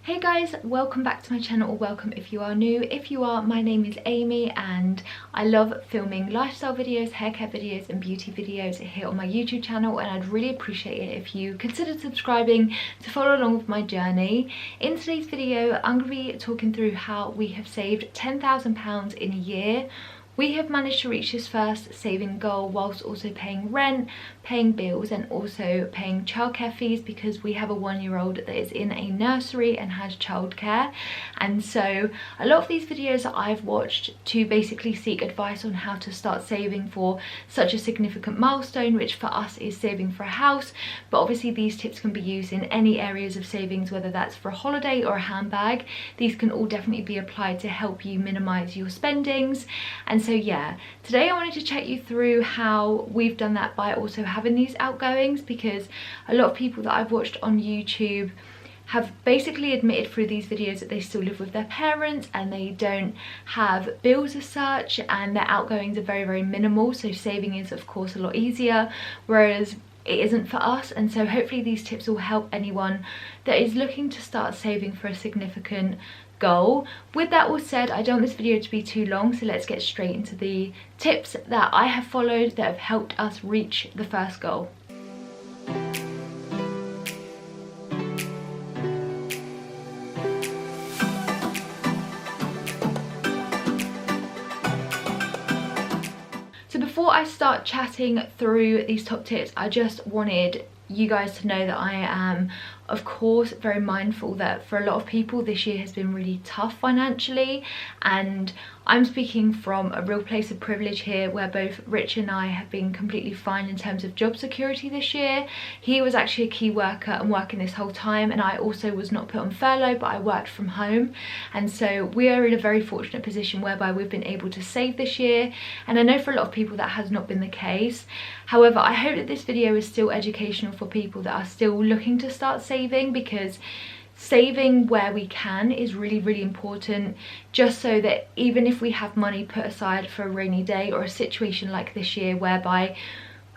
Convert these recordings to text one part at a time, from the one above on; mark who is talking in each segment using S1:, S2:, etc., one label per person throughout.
S1: Hey guys, welcome back to my channel, or welcome if you are new. If you are, my name is Amy and I love filming lifestyle videos, haircare videos and beauty videos here on my YouTube channel, and I'd really appreciate it if you considered subscribing to follow along with my journey. In today's video, I'm going to be talking through how we have saved £10,000 in a year. We have managed to reach this first saving goal whilst also paying rent, paying bills and also paying childcare fees, because we have a 1-year-old that is in a nursery and has childcare. And so a lot of these videos that I've watched to basically seek advice on how to start saving for such a significant milestone, which for us is saving for a house, but obviously these tips can be used in any areas of savings, whether that's for a holiday or a handbag. These can all definitely be applied to help you minimize your spendings. And so yeah, today I wanted to chat you through how we've done that by also having these outgoings, because a lot of people that I've watched on YouTube have basically admitted through these videos that they still live with their parents and they don't have bills as such, and their outgoings are very minimal, so saving is of course a lot easier, whereas it isn't for us. And so hopefully these tips will help anyone that is looking to start saving for a significant goal. With that all said, I don't want this video to be too long, so let's get straight into the tips that I have followed that have helped us reach the first goal. So before I start chatting through these top tips, I just wanted you guys to know that I am of course very mindful that for a lot of people this year has been really tough financially, and I'm speaking from a real place of privilege here, where both Rich and I have been completely fine in terms of job security this year. He was actually a key worker and working this whole time, and I also was not put on furlough, but I worked from home, and so we are in a very fortunate position whereby we've been able to save this year. And I know for a lot of people that has not been the case. However, I hope that this video is still educational for people that are still looking to start saving, because saving where we can is really important, just so that even if we have money put aside for a rainy day or a situation like this year, whereby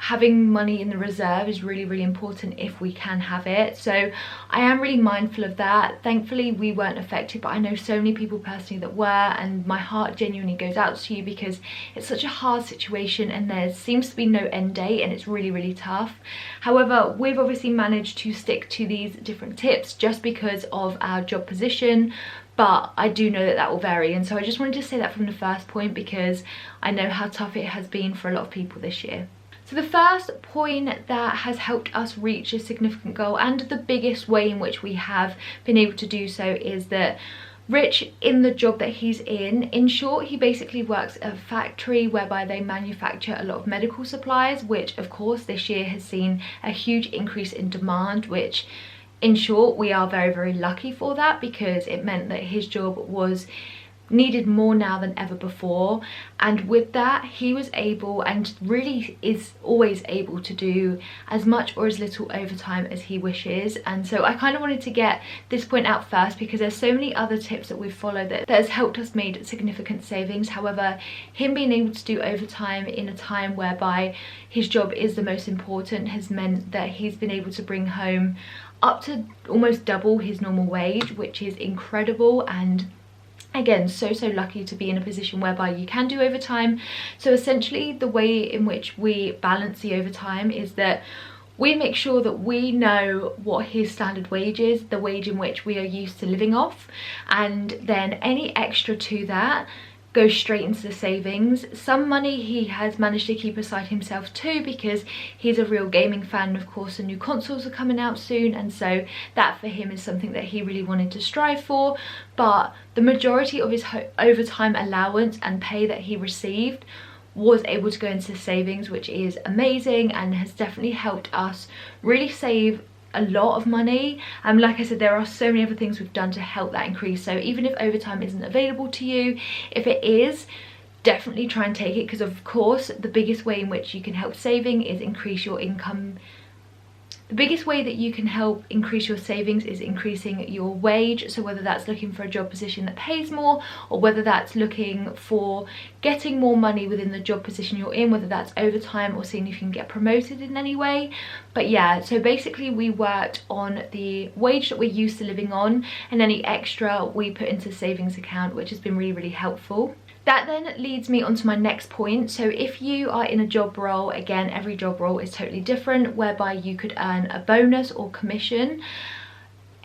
S1: having money in the reserve is really important if we can have it. So I am really mindful of that. Thankfully we weren't affected, but I know so many people personally that were, and my heart genuinely goes out to you, because it's such a hard situation and there seems to be no end date and it's really tough. However, we've obviously managed to stick to these different tips just because of our job position, but I do know that that will vary, and so I just wanted to say that from the first point, because I know how tough it has been for a lot of people this year. So the first point that has helped us reach a significant goal, and the biggest way in which we have been able to do so, is that Rich, in the job that he's in short, he basically works at a factory whereby they manufacture a lot of medical supplies, which of course this year has seen a huge increase in demand, which in short we are very lucky for that, because it meant that his job was needed more now than ever before. And with that, he was able, and really is always able, to do as much or as little overtime as he wishes. And so I kind of wanted to get this point out first, because there's so many other tips that we've followed that has helped us made significant savings. However, him being able to do overtime in a time whereby his job is the most important has meant that he's been able to bring home up to almost double his normal wage, which is incredible. And again, so lucky to be in a position whereby you can do overtime. So essentially the way in which we balance the overtime is that we make sure that we know what his standard wage is, the wage in which we are used to living off, and then any extra to that goes straight into the savings. Some money he has managed to keep aside himself too, because he's a real gaming fan. Of course, the new consoles are coming out soon, and so that for him is something that he really wanted to strive for. But the majority of his overtime allowance and pay that he received was able to go into savings, which is amazing and has definitely helped us really save a lot of money. Like I said, there are so many other things we've done to help that increase. So even if overtime isn't available to you, if it is, definitely try and take it, because of course the biggest way in which you can help saving is increase your income The biggest way that you can help increase your savings is increasing your wage. So whether that's looking for a job position that pays more, or whether that's looking for getting more money within the job position you're in, whether that's overtime or seeing if you can get promoted in any way. But yeah, so basically we worked on the wage that we're used to living on, and any extra we put into savings account, which has been really, really helpful. That then leads me on to my next point. So if you are in a job role, again, every job role is totally different, whereby you could earn a bonus or commission,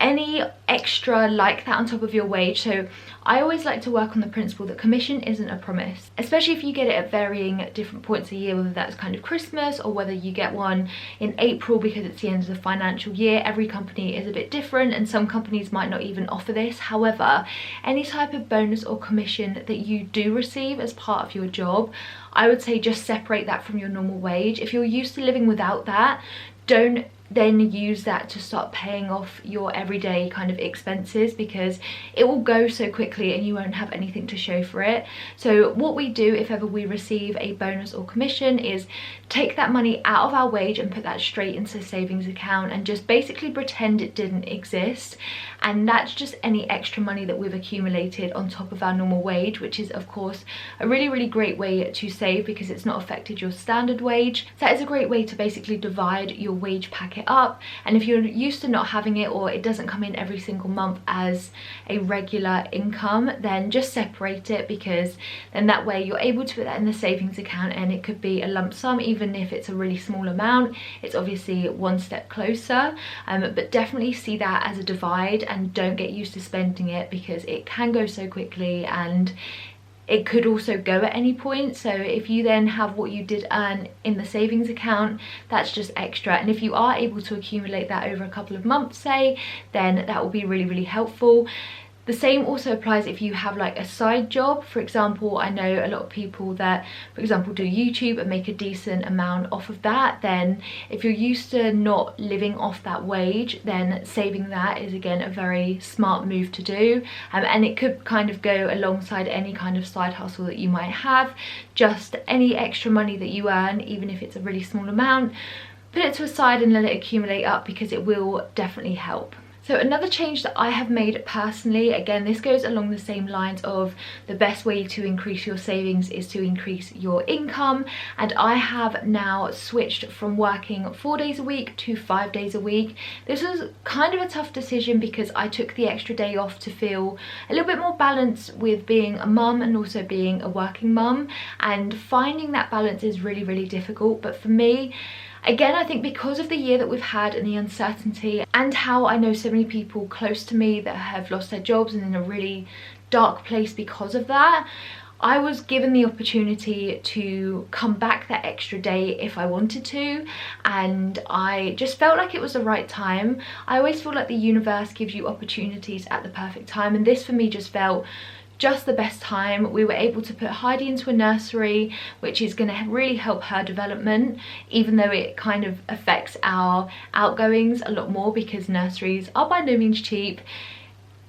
S1: any extra like that on top of your wage. So I always like to work on the principle that commission isn't a promise, especially if you get it at varying different points a year, whether that's kind of Christmas or whether you get one in April because it's the end of the financial year. Every company is a bit different, and some companies might not even offer this. However, any type of bonus or commission that you do receive as part of your job, I would say just separate that from your normal wage. If you're used to living without that, don't then use that to start paying off your everyday kind of expenses, because it will go so quickly and you won't have anything to show for it. So what we do if ever we receive a bonus or commission is take that money out of our wage and put that straight into a savings account and just basically pretend it didn't exist. And that's just any extra money that we've accumulated on top of our normal wage, which is of course a really, really great way to save because it's not affected your standard wage. So that is a great way to basically divide your wage packet up. And if you're used to not having it, or it doesn't come in every single month as a regular income, then just separate it, because then that way you're able to put that in the savings account, and it could be a lump sum. Even if it's a really small amount, it's obviously one step closer, but definitely see that as a divide and don't get used to spending it, because it can go so quickly and it could also go at any point. So if you then have what you did earn in the savings account, that's just extra. And if you are able to accumulate that over a couple of months, say, then that will be really, really helpful. The same also applies if you have like a side job. For example, I know a lot of people that, for example, do YouTube and make a decent amount off of that. Then if you're used to not living off that wage, then saving that is again a very smart move to do. And it could kind of go alongside any kind of side hustle that you might have. Just any extra money that you earn, even if it's a really small amount, put it to a side and let it accumulate up, because it will definitely help. So another change that I have made personally, again, this goes along the same lines of the best way to increase your savings is to increase your income. And I have now switched from working 4 days a week to 5 days a week. This was kind of a tough decision because I took the extra day off to feel a little bit more balanced with being a mum and also being a working mum. And finding that balance is really, really difficult. But for me, again, I think because of the year that we've had and the uncertainty, and how I know so many people close to me that have lost their jobs and in a really dark place because of that, I was given the opportunity to come back that extra day if I wanted to, and I just felt like it was the right time. I always feel like the universe gives you opportunities at the perfect time, and this for me just felt just the best time. We were able to put Heidi into a nursery, which is going to really help her development, even though it kind of affects our outgoings a lot more because nurseries are by no means cheap.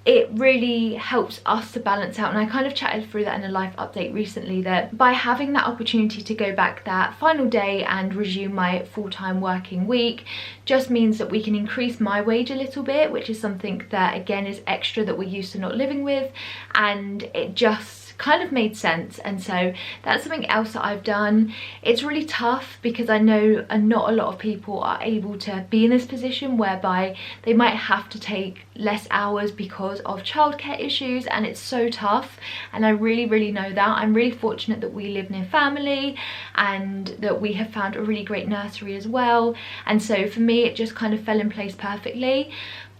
S1: It really helps us to balance out, and I kind of chatted through that in a life update recently, that by having that opportunity to go back that final day and resume my full-time working week just means that we can increase my wage a little bit, which is something that again is extra that we're used to not living with, and it just kind of made sense. And so that's something else that I've done. It's really tough because I know not a lot of people are able to be in this position whereby they might have to take less hours because of childcare issues, and it's so tough, and I really, really know that. I'm really fortunate that we live near family and that we have found a really great nursery as well, and so for me it just kind of fell in place perfectly.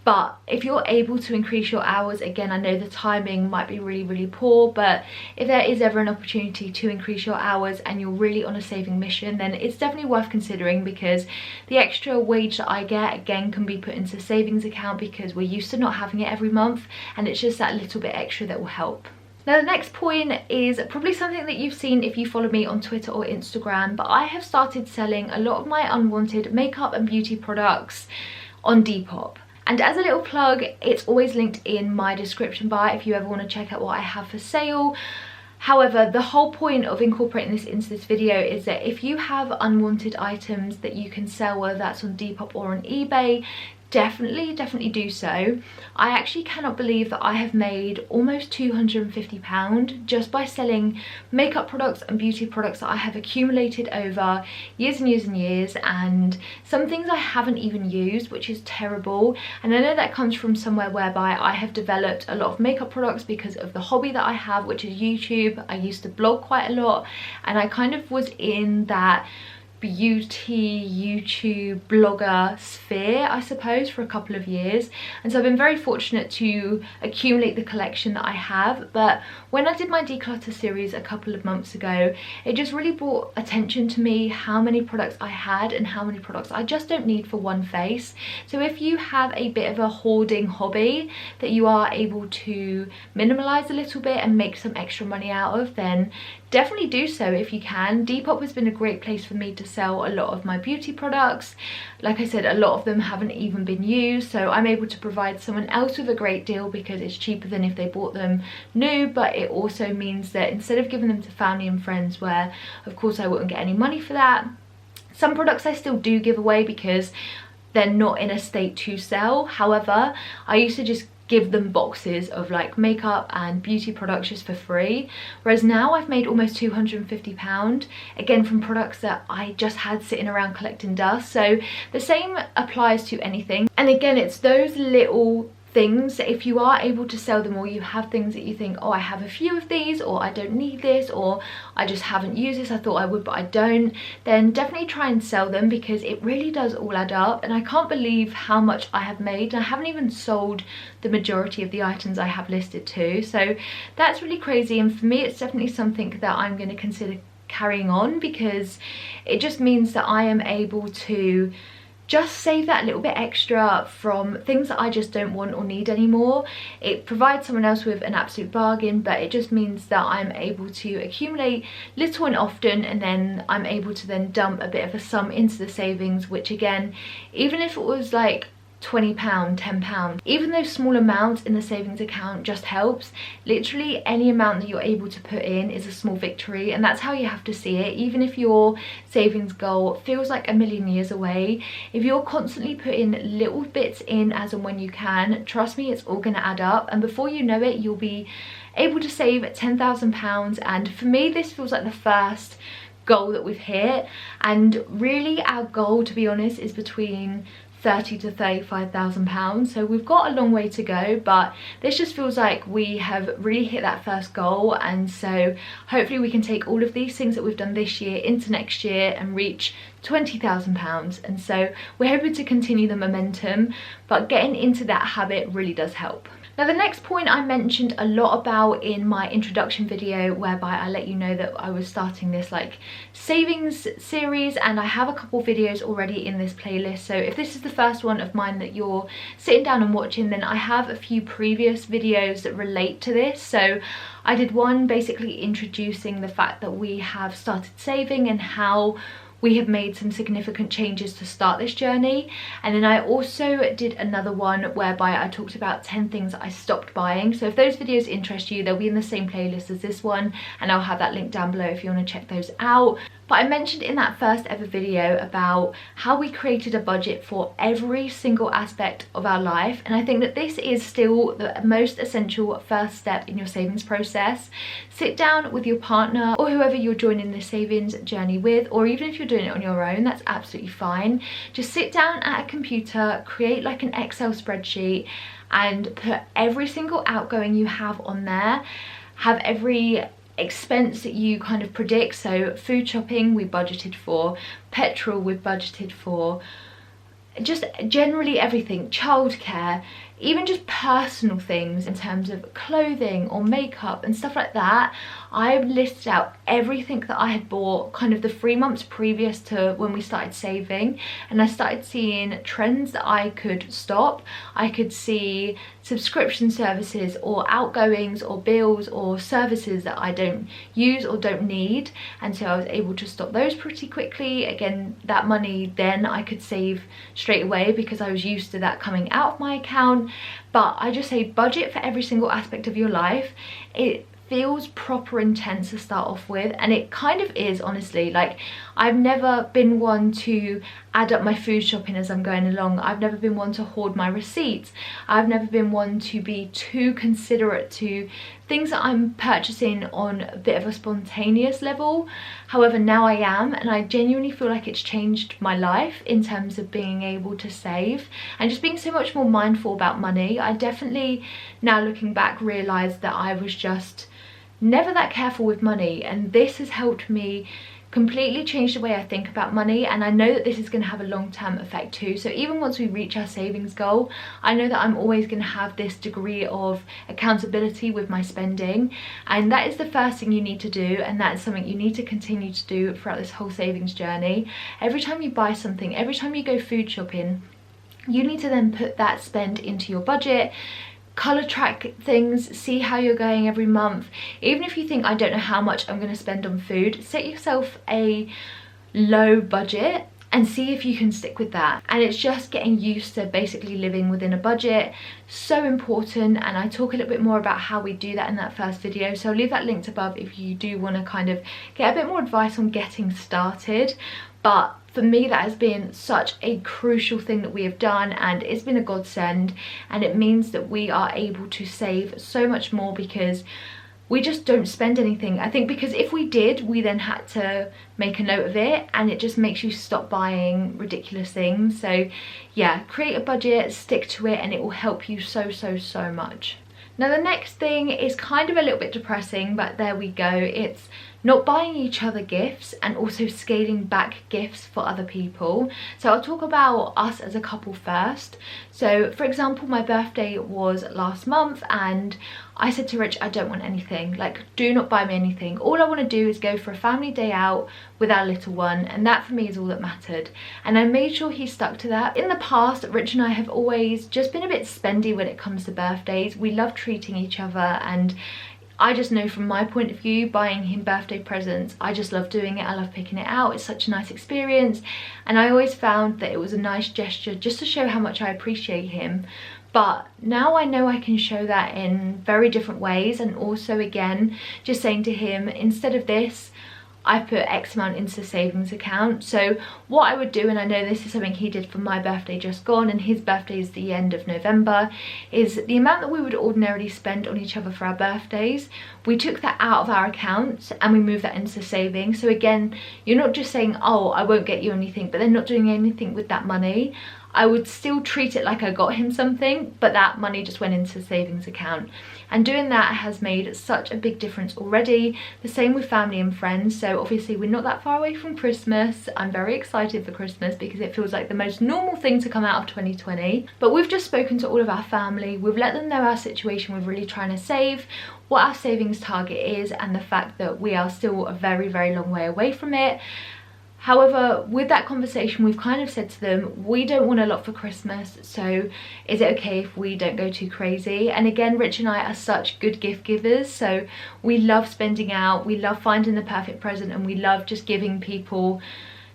S1: But if you're able to increase your hours, again, I know the timing might be really, really poor, but if there is ever an opportunity to increase your hours and you're really on a saving mission, then it's definitely worth considering, because the extra wage that I get, again, can be put into a savings account because we're used to not having it every month, and it's just that little bit extra that will help. Now, the next point is probably something that you've seen if you follow me on Twitter or Instagram, but I have started selling a lot of my unwanted makeup and beauty products on Depop. And as a little plug, it's always linked in my description bar if you ever want to check out what I have for sale. However, the whole point of incorporating this into this video is that if you have unwanted items that you can sell, whether that's on Depop or on eBay, definitely do so. I actually cannot believe that I have made almost £250 just by selling makeup products and beauty products that I have accumulated over years and years and years, and some things I haven't even used, which is terrible. And I know that comes from somewhere whereby I have developed a lot of makeup products because of the hobby that I have, which is YouTube. I used to blog quite a lot, and I kind of was in that beauty YouTube blogger sphere, I suppose, for a couple of years, and so I've been very fortunate to accumulate the collection that I have. But when I did my declutter series a couple of months ago, it just really brought attention to me how many products I had and how many products I just don't need for one face. So if you have a bit of a hoarding hobby that you are able to minimalize a little bit and make some extra money out of, then definitely do so if you can. Depop has been a great place for me to sell a lot of my beauty products. Like I said, a lot of them haven't even been used, so I'm able to provide someone else with a great deal because it's cheaper than if they bought them new. But it also means that instead of giving them to family and friends, where of course I wouldn't get any money for that, some products I still do give away because they're not in a state to sell. However, I used to just give them boxes of like makeup and beauty products just for free, whereas now I've made almost £250, again from products that I just had sitting around collecting dust. So the same applies to anything, and again, it's those little things that if you are able to sell them, or you have things that you think, oh, I have a few of these, or I don't need this, or I just haven't used this, I thought I would but I don't, then definitely try and sell them, because it really does all add up. And I can't believe how much I have made, and I haven't even sold the majority of the items I have listed too. So that's really crazy, and for me it's definitely something that I'm going to consider carrying on, because it just means that I am able to just save that little bit extra from things that I just don't want or need anymore. It provides someone else with an absolute bargain, but it just means that I'm able to accumulate little and often, and then I'm able to then dump a bit of a sum into the savings, which again, even if it was like £20, £10, even those small amounts in the savings account just helps. Literally any amount that you're able to put in is a small victory, and that's how you have to see it. Even if your savings goal feels like a million years away, if you're constantly putting little bits in as and when you can, trust me, it's all going to add up, and before you know it, you'll be able to save £10,000. And for me, this feels like the first goal that we've hit, and really our goal, to be honest, is between £30,000 to £35,000, so we've got a long way to go, but this just feels like we have really hit that first goal. And so hopefully we can take all of these things that we've done this year into next year and reach £20,000. And so we're hoping to continue the momentum, but getting into that habit really does help. Now, the next point I mentioned a lot about in my introduction video, whereby I let you know that I was starting this like savings series, and I have a couple videos already in this playlist. So if this is the first one of mine that you're sitting down and watching, then I have a few previous videos that relate to this. So I did one basically introducing the fact that we have started saving and how we have made some significant changes to start this journey. And then I also did another one whereby I talked about 10 things that I stopped buying. So if those videos interest you, they'll be in the same playlist as this one, and I'll have that link down below if you want to check those out. But I mentioned in that first ever video about how we created a budget for every single aspect of our life, and I think that this is still the most essential first step in your savings process. Sit down with your partner or whoever you're joining this savings journey with, or even if you're doing it on your own, that's absolutely fine. Just sit down at a computer, create like an Excel spreadsheet, and put every single outgoing you have on there. Have every expense that you kind of predict. So food shopping we budgeted for, petrol we budgeted for, just generally everything, childcare, even just personal things in terms of clothing or makeup and stuff like that. I listed out everything that I had bought kind of the 3 months previous to when we started saving, and I started seeing trends that I could stop. I could see subscription services or outgoings or bills or services that I don't use or don't need, and so I was able to stop those pretty quickly. Again, that money then I could save straight away because I was used to that coming out of my account. But I just say budget for every single aspect of your life. It feels proper intense to start off with, and it kind of is, honestly. Like, I've never been one to add up my food shopping as I'm going along. I've never been one to hoard my receipts. I've never been one to be too considerate to things that I'm purchasing on a bit of a spontaneous level. However, now I am, and I genuinely feel like it's changed my life in terms of being able to save and just being so much more mindful about money. I definitely, now looking back, realised that I was just never that careful with money, and this has helped me completely change the way I think about money. And I know that this is going to have a long-term effect too. So even once we reach our savings goal, I know that I'm always going to have this degree of accountability with my spending, and that is the first thing you need to do, and that is something you need to continue to do throughout this whole savings journey. Every time you buy something, every time you go food shopping, you need to then put that spend into your budget, colour track things, see how you're going every month. Even if you think, I don't know how much I'm going to spend on food, set yourself a low budget and see if you can stick with that. And it's just getting used to basically living within a budget. So important, and I talk a little bit more about how we do that in that first video, so I'll leave that linked above if you do want to kind of get a bit more advice on getting started. But for me, that has been such a crucial thing that we have done, and it's been a godsend, and it means that we are able to save so much more because we just don't spend anything. I think because if we did, we then had to make a note of it, and it just makes you stop buying ridiculous things. So yeah, create a budget, stick to it, and it will help you so much. Now the next thing is kind of a little bit depressing, but there we go. It's not buying each other gifts and also scaling back gifts for other people. So I'll talk about us as a couple first. So for example, my birthday was last month, and I said to Rich, I don't want anything. Like, do not buy me anything. All I want to do is go for a family day out with our little one, and that for me is all that mattered. And I made sure he stuck to that. In the past, Rich and I have always just been a bit spendy when it comes to birthdays. We love treating each other, and I just know from my point of view, buying him birthday presents, I just love doing it. I love picking it out. It's such a nice experience, and I always found that it was a nice gesture just to show how much I appreciate him. But now I know I can show that in very different ways, and also again just saying to him, instead of this, I put X amount into the savings account. So what I would do, and I know this is something he did for my birthday just gone, and his birthday is the end of November, is the amount that we would ordinarily spend on each other for our birthdays, we took that out of our accounts and we moved that into savings. So again, you're not just saying, oh, I won't get you anything, but then not doing anything with that money. I would still treat it like I got him something, but that money just went into the savings account. And doing that has made such a big difference already. The same with family and friends. So obviously we're not that far away from Christmas. I'm very excited for Christmas because it feels like the most normal thing to come out of 2020. But we've just spoken to all of our family. We've let them know our situation. We're really trying to save, what our savings target is, and the fact that we are still a very long way away from it. However, with that conversation, we've kind of said to them, we don't want a lot for Christmas, so is it okay if we don't go too crazy? And again, Rich and I are such good gift givers, so we love spending out, we love finding the perfect present, and we love just giving people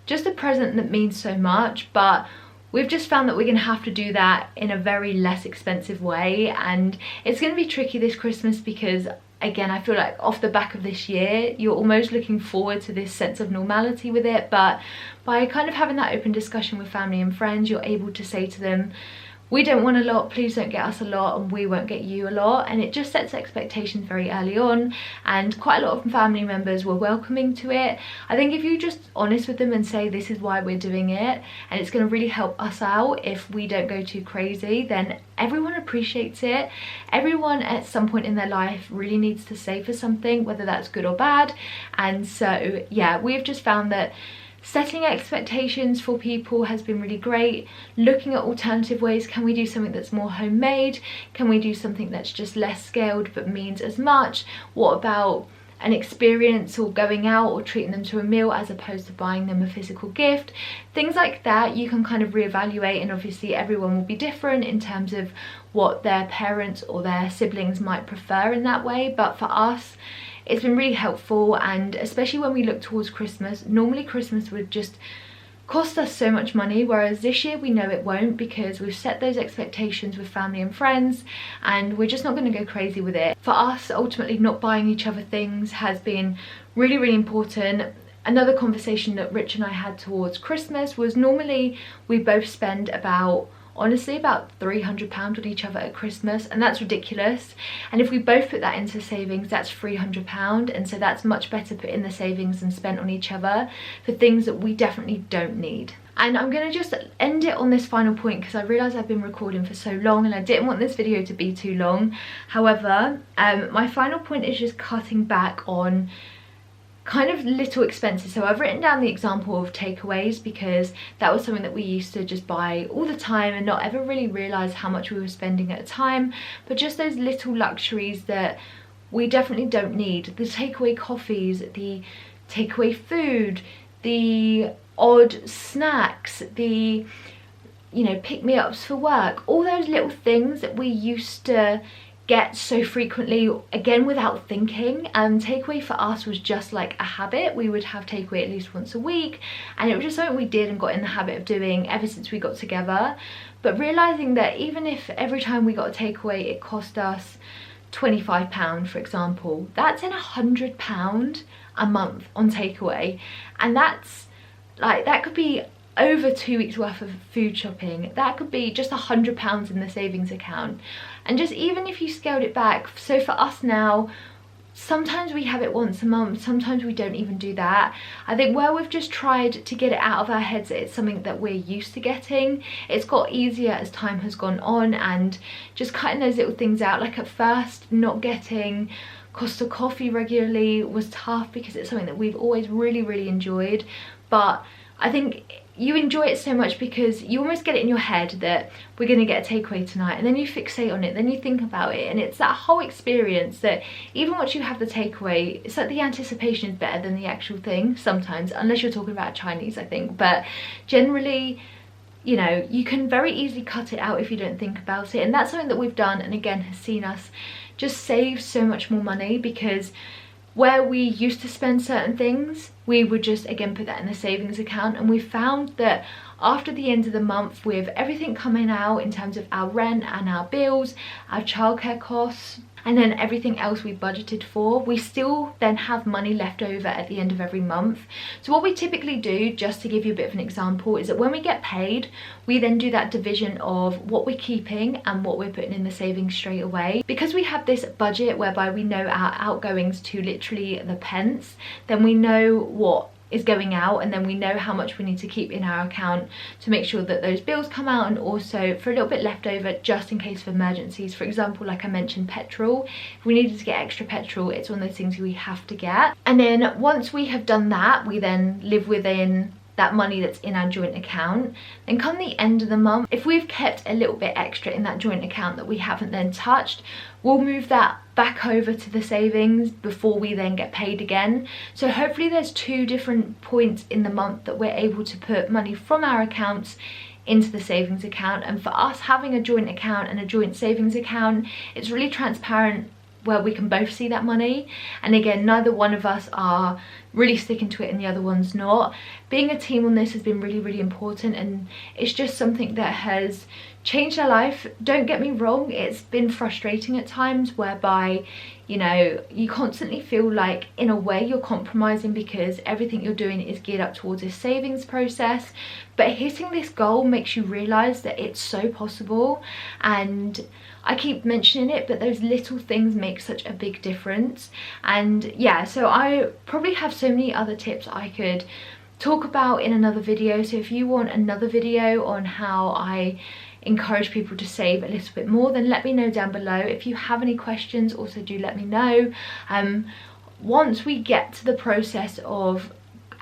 S1: just a present that means so much. But we've just found that we're going to have to do that in a very less expensive way, and it's going to be tricky this Christmas because, again, I feel like off the back of this year, you're almost looking forward to this sense of normality with it. But by kind of having that open discussion with family and friends, you're able to say to them, we don't want a lot, please don't get us a lot, and we won't get you a lot. And it just sets expectations very early on, and quite a lot of family members were welcoming to it. I think if you're just honest with them and say this is why we're doing it, and it's going to really help us out if we don't go too crazy, then everyone appreciates it. Everyone at some point in their life really needs to save for something, whether that's good or bad. And so yeah, we've just found that setting expectations for people has been really great. Looking at alternative ways, can we do something that's more homemade? Can we do something that's just less scaled but means as much? What about an experience, or going out, or treating them to a meal as opposed to buying them a physical gift? Things like that you can kind of reevaluate, and obviously everyone will be different in terms of what their parents or their siblings might prefer in that way. But for us, it's been really helpful, and especially when we look towards Christmas, normally Christmas would just cost us so much money, whereas this year we know it won't, because we've set those expectations with family and friends and we're just not going to go crazy with it. For us, ultimately not buying each other things has been really, really important. Another conversation that Rich and I had towards Christmas was normally we both spend honestly about £300 on each other at Christmas, and that's ridiculous. And if we both put that into savings, that's £300, and so that's much better put in the savings and spent on each other for things that we definitely don't need. And I'm going to just end it on this final point because I realise I've been recording for so long and I didn't want this video to be too long. However, my final point is just cutting back on kind of little expenses. So I've written down the example of takeaways because that was something that we used to just buy all the time and not ever really realise how much we were spending at a time, but just those little luxuries that we definitely don't need. The takeaway coffees, the takeaway food, the odd snacks, the, you know, pick-me-ups for work, all those little things that we used to get so frequently, again without thinking. Takeaway for us was just like a habit. We would have takeaway at least once a week, and it was just something we did and got in the habit of doing ever since we got together. But realizing that even if every time we got a takeaway it cost us £25, for example, that's in £100 a month on takeaway, and that's like, that could be over 2 weeks worth of food shopping. That could be just £100 in the savings account. And just even if you scaled it back, so for us now, sometimes we have it once a month, sometimes we don't even do that. I think where we've just tried to get it out of our heads that it's something that we're used to getting, it's got easier as time has gone on, and just cutting those little things out. Like at first, not getting Costa coffee regularly was tough because it's something that we've always really, really enjoyed. But I think you enjoy it so much because you almost get it in your head that we're going to get a takeaway tonight, and then you fixate on it, then you think about it, and it's that whole experience that even once you have the takeaway, it's like the anticipation is better than the actual thing sometimes, unless you're talking about Chinese, I think. But generally, you know, you can very easily cut it out if you don't think about it, and that's something that we've done, and again has seen us just save so much more money, because where we used to spend certain things, we would just again put that in the savings account, and we found that after the end of the month, with everything coming out in terms of our rent and our bills, our childcare costs, and then everything else we budgeted for, we still then have money left over at the end of every month. So what we typically do, just to give you a bit of an example, is that when we get paid, we then do that division of what we're keeping and what we're putting in the savings straight away. Because we have this budget whereby we know our outgoings to literally the pence, then we know what is going out, and then we know how much we need to keep in our account to make sure that those bills come out, and also for a little bit left over just in case of emergencies. For example, like I mentioned, petrol. If we needed to get extra petrol, it's one of those things we have to get. And then once we have done that, we then live within that money that's in our joint account. Then come the end of the month, if we've kept a little bit extra in that joint account that we haven't then touched, we'll move that back over to the savings before we then get paid again. So hopefully there's 2 different points in the month that we're able to put money from our accounts into the savings account. And for us, having a joint account and a joint savings account, it's really transparent, where we can both see that money, and again, neither one of us are really sticking to it and the other one's not. Being a team on this has been really, really important, and it's just something that has changed our life. Don't get me wrong, it's been frustrating at times, whereby, you know, you constantly feel like in a way you're compromising because everything you're doing is geared up towards this savings process, but hitting this goal makes you realize that it's so possible. And I keep mentioning it, but those little things make such a big difference. And yeah, so I probably have so many other tips I could talk about in another video. So if you want another video on how I encourage people to save a little bit more, then let me know down below. If you have any questions, also do let me know. Once we get to the process of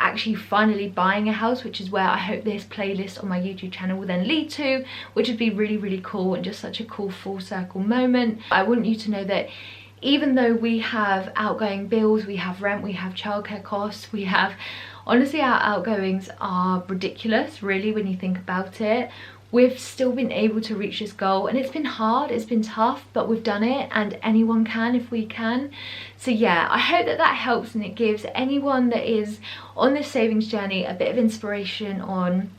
S1: actually finally buying a house, which is where I hope this playlist on my YouTube channel will then lead to, which would be really, really cool and just such a cool full circle moment. I want you to know that even though we have outgoing bills, we have rent, we have childcare costs, we have, honestly, our outgoings are ridiculous really when you think about it. we've still been able to reach this goal. And it's been hard, it's been tough, but we've done it, and anyone can if we can. So yeah, I hope that that helps, and it gives anyone that is on this savings journey a bit of inspiration on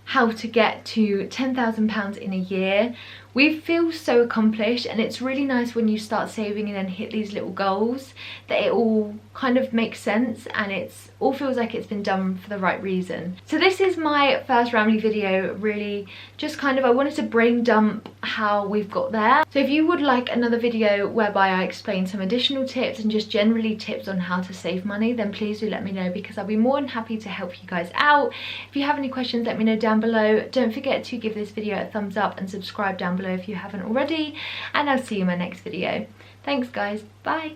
S1: how to get to £10,000 in a year. We feel so accomplished, and it's really nice when you start saving and then hit these little goals that it all kind of makes sense, and it's all feels like it's been done for the right reason. So this is my first Ramley video, really just kind of, I wanted to brain dump how we've got there. So if you would like another video whereby I explain some additional tips and just generally tips on how to save money, then please do let me know, because I'll be more than happy to help you guys out. If you have any questions, let me know down below. Don't forget to give this video a thumbs up and subscribe down below if you haven't already, and I'll see you in my next video. Thanks guys, bye.